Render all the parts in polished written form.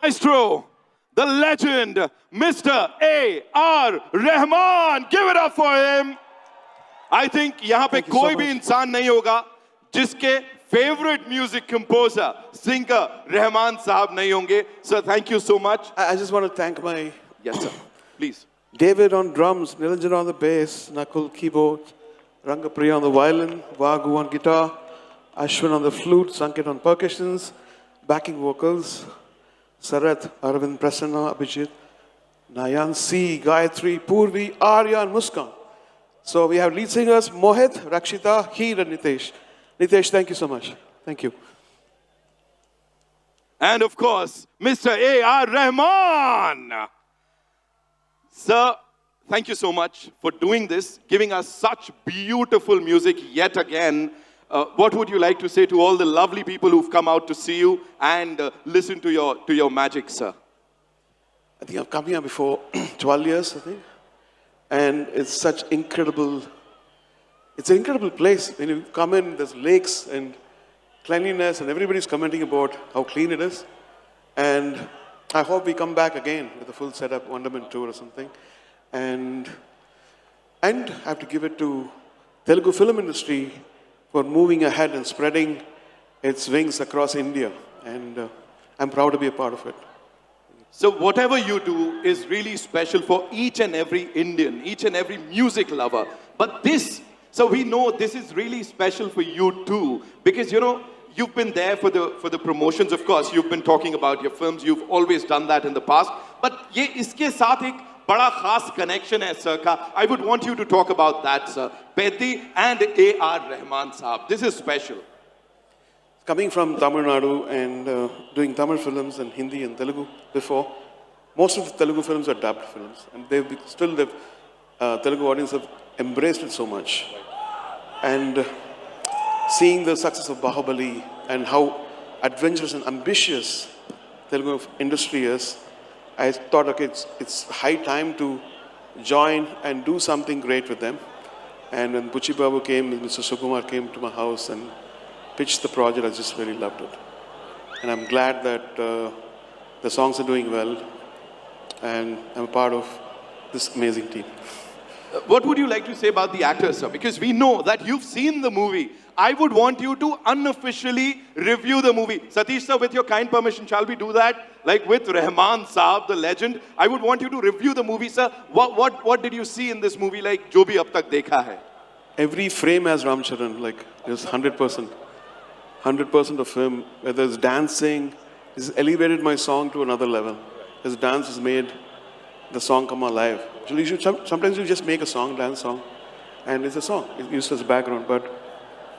Maestro, the legend, Mr. A.R. Rahman. Give it up for him. I think यहाँ पे कोई भी इंसान नहीं होगा जिसके favorite music composer, singer Rahman साहब नहीं होंगे. Sir, thank you so much. I just want to thank my Yes, sir. Please. David on drums, Nilanjan on the bass, Nakul keyboard, Rangapriya on the violin, Vagu on guitar, Ashwin on the flute, Sanket on percussions, backing vocals, Sarath, Arvind, Prasanna, Abhijit, Nayan C, Gayatri, Purvi, Arya and Muskan. So we have lead singers Mohit, Rakshita, Heer and Nitesh. Nitesh, thank you so much. Thank you. And of course, Mr. A.R. Rahman. Sir, thank you so much for doing this, giving us such beautiful music yet again. What would you like to say to all the lovely people who've come out to see you and listen to your magic, sir? I think I've come here before 12 years, I think. And it's such incredible, it's an incredible place. When you come in, there's lakes and cleanliness and everybody's commenting about how clean it is. And I hope we come back again with a full setup, Wonderment tour or something. And I have to give it to Telugu film industry for moving ahead and spreading its wings across India. And I'm proud to be a part of it. So whatever you do is really special for each and every Indian, each and every music lover. But this, so we know this is really special for you too, because you know, you've been there for the promotions, of course. You've been talking about your films. You've always done that in the past. But ये इसके साथ एक बड़ा खास connection है sir का. I would want you to talk about that, sir. Peddi and A.R. Rahman साहब. This is special. Coming from Tamil Nadu and doing Tamil films and Hindi and Telugu before, most of the Telugu films are dubbed films. And the Telugu audience have embraced it so much. And seeing the success of Bahubali and how adventurous and ambitious Telugu industry is, I thought, okay, it's high time to join and do something great with them. And when Buchi Babu came, Mr. Sukumar came to my house and pitched the project, I just really loved it. And I'm glad that the songs are doing well and I'm a part of this amazing team. What would you like to say about the actors, sir? Because we know that you've seen the movie. I would want you to unofficially review the movie. Satish sir, with your kind permission, shall we do that? Like with Rahman Saab, the legend. I would want you to review the movie, sir. What did you see in this movie, like jo bhi ab tak dekha hai? Every frame has Ramcharan, like it's 100%. 100% of him, whether it's dancing, he's elevated my song to another level. His dance has made the song come alive. Sometimes you just make a song, dance song, and it's a song. It's used as a background, but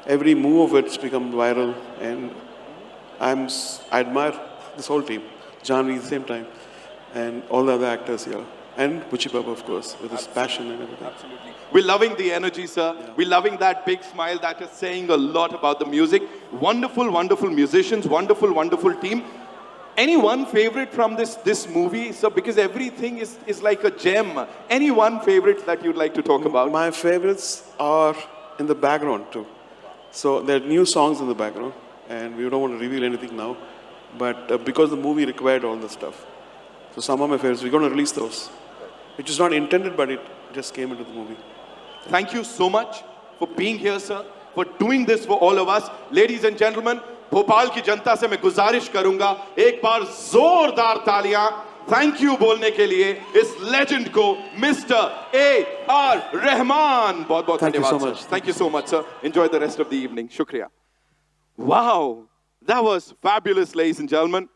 every move of it's become viral, and I admire this whole team. Janvi at the same time, and all the other actors here. And Buchi Babu, of course, with his passion and everything. Absolutely. We're loving the energy, sir. Yeah. We're loving that big smile that is saying a lot about the music. Wonderful, wonderful musicians, wonderful, wonderful team. Any one favorite from this movie, sir? Because everything is like a gem. Any one favorite that you'd like to talk about? My favorites are in the background too. So there are new songs in the background, and we don't want to reveal anything now. But because the movie required all the stuff. So some of my favorites, we're going to release those. Which is not intended, but it just came into the movie. Thank you so much for being here, sir, for doing this for all of us. Ladies and gentlemen, Bhopal की जनता से मैं गुजारिश करूंगा एक बार जोरदार तालियां thank you बोलने के लिए इस लेजेंड को मिस्टर A.R. रहमान. बहुत बहुत धन्यवाद sir. Thank you so much, sir. Enjoy the rest of the evening. शुक्रिया. Wow, that was fabulous, ladies and gentlemen.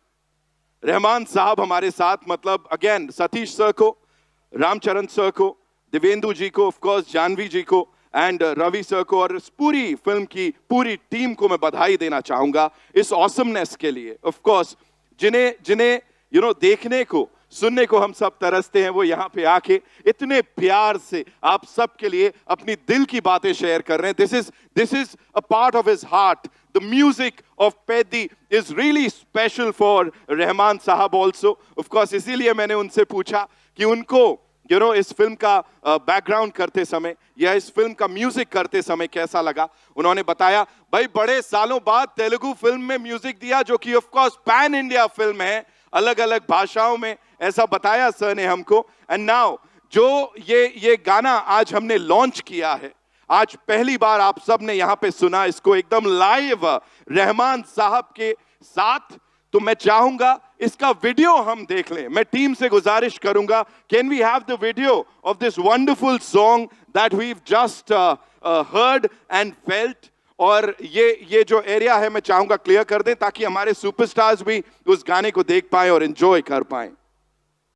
Rahman साहब हमारे साथ, मतलब again सतीश सर को, रामचरण सर को, देवेंदु जी को, of course जानवी जी को, एंड रवि सर को और इस पूरी फिल्म की पूरी टीम को मैं बधाई देना चाहूंगा इस ऑसमनेस के लिए. ऑफ कोर्स जिन्हें यू नो देखने को सुनने को हम सब तरसते हैं, वो यहाँ पे आके इतने प्यार से आप सब के लिए अपनी दिल की बातें शेयर कर रहे हैं. This is a part of his heart. The music of Peddi is really special for Rahman साहब also. Of course, इसीलिए मैंने उनसे पूछा कि उनको इस फिल्म का बैकग्राउंड करते समय या इस फिल्म का म्यूजिक करते समय कैसा लगा. उन्होंने बताया, भाई बड़े सालों बाद तेलुगु फिल्म में म्यूजिक दिया जो कि of course pan India film है. अलग अलग भाषाओं में, ऐसा बताया सर ने हमको। एंड नाउ जो ये गाना आज हमने लॉन्च किया है, आज पहली बार आप सब ने यहां पे सुना इसको एकदम लाइव रहमान साहब के साथ, तो मैं चाहूंगा इसका वीडियो हम देख लें। मैं टीम से गुजारिश करूंगा, can we have the video of this wonderful song that we just heard and felt. और ये जो एरिया है मैं चाहूंगा क्लियर कर दें ताकि हमारे सुपरस्टार्स भी उस गाने को देख पाए और एंजॉय कर पाए।